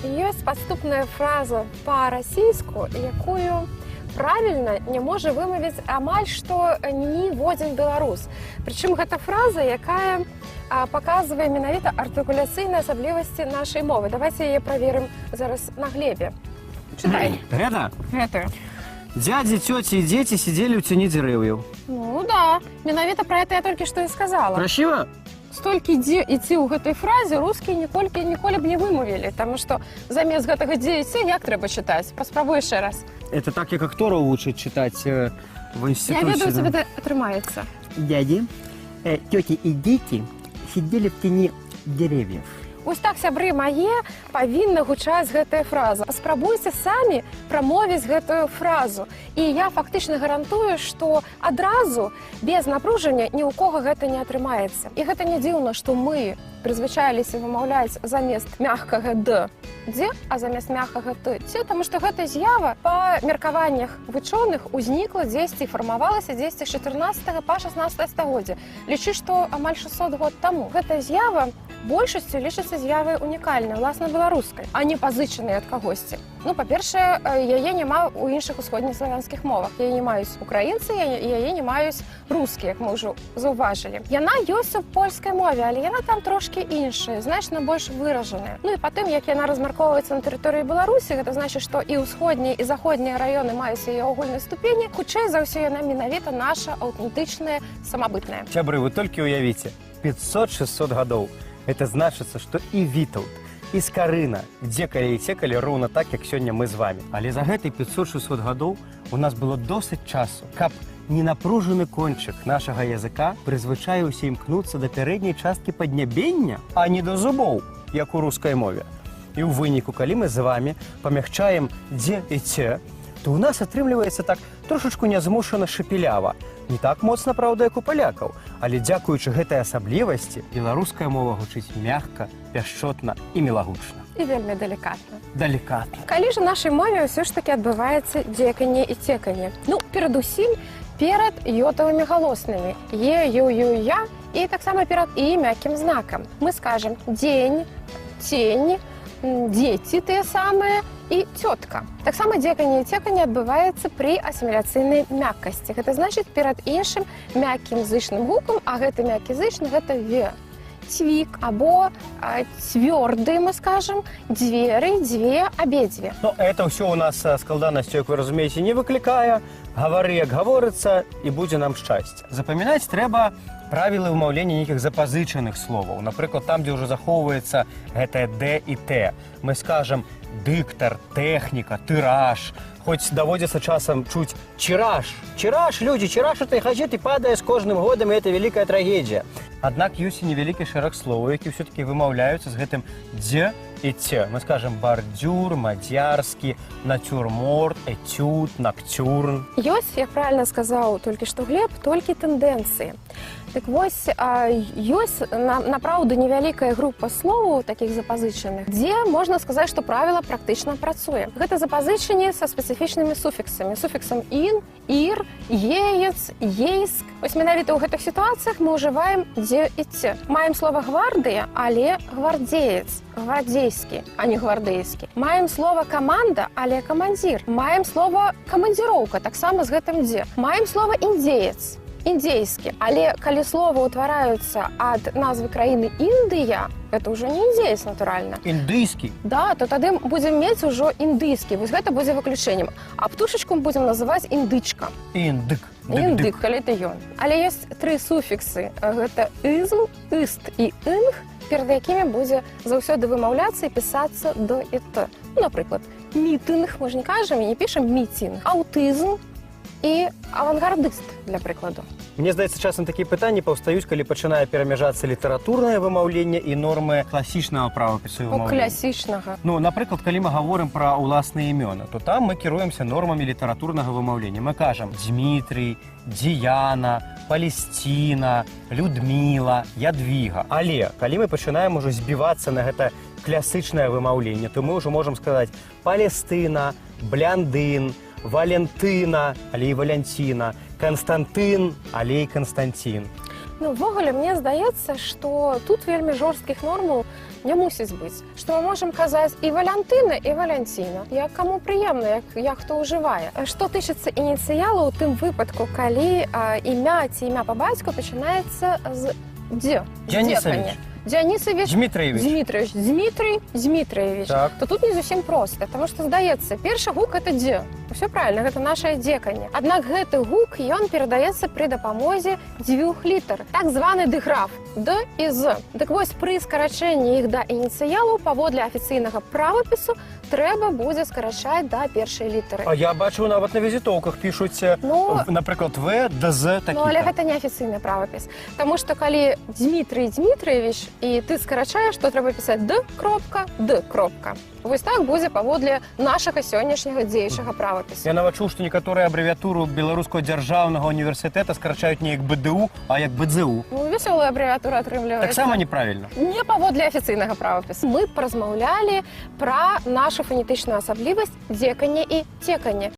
Ёсць падступная фраза па-расійску, якую правільна не можа вымавіць амаль што ніводзін беларус. Прычым гэта фраза, якая паказвае менавіта артыкуляцыйныя асаблівасці нашай мовы. Давайте яе праверым зараз на глебе. Чытай. Гэта? Дядзі, цёці і дзеці сидзелі ў цені дрэв'яў. Ну да, менавіта пра гэта я толькі што і сказала. Красиво? Столькі дзе ідці ў гэтай фразе рускія ніколі б не вымовілі, таму што замест гэтага дзе ідці як трэба чытаць? Паспрабуй яшчэ раз. Это так, як актораў вучаць чытаць в інстытуце. Я ведаю, у цябе атрымаецца. Дяди, тети и дети сидели в тени деревьев. Вось так, сябры мае, павінна гучаць гэтая фраза. Паспрабуйце самі прамовіць гэтую фразу. І я фактычна гарантую, што адразу, без напружання, ні ў кога гэта не атрымаецца. І гэта не дзіўна, што мы прызвычаіліся вымаўляць замест мягкага «д» «дзе», а замест мягкага «т» «це», таму што гэта з'ява па меркаваннях вучоных узнікла дзесьці, фармавалася дзесьці з 14 па 16 стагоддзя. Лічы, што амаль 600 год таму. Гэтая з'ява большасцю лічыцца з'явай унікальнай, уласна беларускай, а не пазычанай ад кагосьці. Ну, па-першае, яе няма ў іншых усходнеславянскіх мовах. Яе не маюць украінцы, яе не маюць рускія, як мы ўжо заўважылі. Яна ёсць у польскай мове, але яна там трошкі іншая, значна больш выражаная. Ну і потым, як яна размяркоўваецца на тэрыторыі Беларусі, гэта значыць, што і ўсходнія, і заходнія раёны маюць яе агульнай ступені, хутчэй за ўсё яна менавіта наша аўтэнтычная, самабытная. Сябры, вы толькі ўявіце, 500-600 гадоў. Это значыцца, што і Вітаўт, і Скарына, дзекалі і цекалі роўна так, як сёння мы з вами. Але за гэтай 500-600 гадоў у нас было досыць часу, каб ненапружаны кончык нашага языка прызвычаіўся імкнуцца да пярэдняй часткі паднябення, а не да зубоў, як у рускай мове. І ў выніку, калі мы з вами памягчаем «дзе» і «це», то ў нас атрымліваецца так трошачку нязмушана шапілява. Не так моцна, праўда, як у палякаў, але дзякуючы гэтай асаблівасці беларуская мова гучыць мякка, пяшчотна і мілагучна. І вельмі далікатна. Далікатна. Калі ж у нашай мове ўсё ж такі адбываецца дзеканне і цеканне? Ну, перадусім, перад йотавымі галоснымі «е», «ю», «ю», «я» і таксама перад «і» мяккім знакам. Мы скажам «дзень», «цень», «дзеці» тыя самыя і «цётка». Таксама дзеканне і цеканне адбываецца пры асіміляцыйнай мяккасці. Гэта значыць перад іншым мяккім зычным гукам, а гэты мяккі зычны гэта «ве». Цвік або цвёрды, мы скажам, дзверы, дзве, абедзве. Ну, это ўсё у нас складанасцю, як вы разумееце, не выклікае. Гавары, як гаворыцца, і будзе нам шчасце. Запамінаць трэба правілы вымаўлення нейкіх запазычаных словаў. Напрыклад, там, дзе ўжо захоўваецца гэтае «д» і «т». Мы скажам «дыктар», «тэхніка», «тыраж». Хоць даводзіцца часам чуць «чыраж». «Чыраж», людзі, чыраж у той газеты падае з кожным годам, і гэта вялікая трагедія. Аднак ёсць і невялікі шэраг словаў, які ўсё-такі вымаўляюцца з гэтым «дзе» і «це». Мы скажам бардзюр, мадзярскі, нацюрморт, этюд, ноктюрн. Ёсць, як правильно сказаў толькі што Глеб, толькі тэндэнцыі. Так вось, ёсць направду невялікая група словаў, такіх запазычаных, дзе можна сказаць, што правіла практычна працуе. Гэта запазычанні са спецыфічнымі суфіксамі. Суфіксам «ін», «ір», «еец», «ейск». Вось менавіта ў гэтых сітуацыях мы ўжываем «дзе» і «це». Маем слова «гвардыя», але «гвардзеец», «гвардзейскі», а не «гвардейскі». Маем слова «каманда», але «камандзір». Маем слова «камандзіроўка», таксама з гэтым «дзе». Маем слова «індзеец», індзейскі. Але калі словы ўтвараюцца ад назвы краіны Індыя, гэта ўжо не індзеец, натуральна. Індыйскі? Да, то тады будзем мець ужо індыйскі. Вось гэта будзе выключэннем. А птушачку будзем называць індычка. Індык. Індык, калі это ён. Але ёсць тры суфіксы. Гэта ызм, ыст і ынг, перад якімі будзе заўсёды вымаўляцца і пісацца «д» і «т». Ну, напрыклад, мітынг, мы ж не кажам і не пішам мітінг. Аўтызм і авангардыст, для прыкладу. Мне здаецца, часам такія пытанні паўстаюць, калі пачынае перамяжацца літаратурнае вымаўленне і нормы класічнага правапісу вымаўлення. Класічнага. Ну, напрыклад, калі мы гаворым пра ўласныя імёны, то там мы кіруемся нормамі літаратурнага вымаўлення. Мы кажам Дзмітрый, Дзіяна, Палесціна, Людміла, Ядвіга. Але калі мы пачынаем ужо збівацца на гэта класічнае вымаўленне, то мы ўжо можам сказаць Палестына, Бляндын, Валентына, але і Валянціна, Канстантын, але і Канстантін. Ну, ввогуле, мне здаецца, што тут вельмі жорсткіх нормаў не мусіць быць. Што мы можам казаць і Валянтына, і Валянціна. Як каму прыемна, як хто ўжывае. Што тычыцца ініцыялу ў тым выпадку, калі імя ці імя па бацьку пачынаецца з «дзе». Дионисович. Дионисович. Дмитриевич. Дмитриевич. Дмитрий Дмитриевич. Так. То тут не зусім проста, таму што здаецца, першы гук это «дзе». Усё правильно, гэта нашае дзеканне. Аднак гэты гук, ён перадаецца пры дапамозе дзвюх літар, так званы дыграф «д» і «з». Дык вось, пры скарачэнні іх да ініцыялу паводле афіцыйнага правапісу трэба будзе скарачаць да першай літары. А я бачу, нават на візітоўках пішуць, напрыклад, В, Д, З, такі. Ну, але гэта не афіцыйны правапіс. Таму што калі Дмітрий Дмитриевич і ты скарачаеш, то трэба пісаць «д», «д». Вось так будзе паводле нашага сённяшняга дзеючага правапісу. Я нават чуў, што некаторыя абрэвіятуру беларускага дзяржаўнага універсітэта скарачаюць не як БДУ, а як БДЗУ. Ну, весёлая абрэвіатура атрымліваецца. Таксама неправільна. Не паводле афіцыйнага правапісу. Мы паразмаўлялі пра нашу фанетычную асаблівасць дзекання і цекання.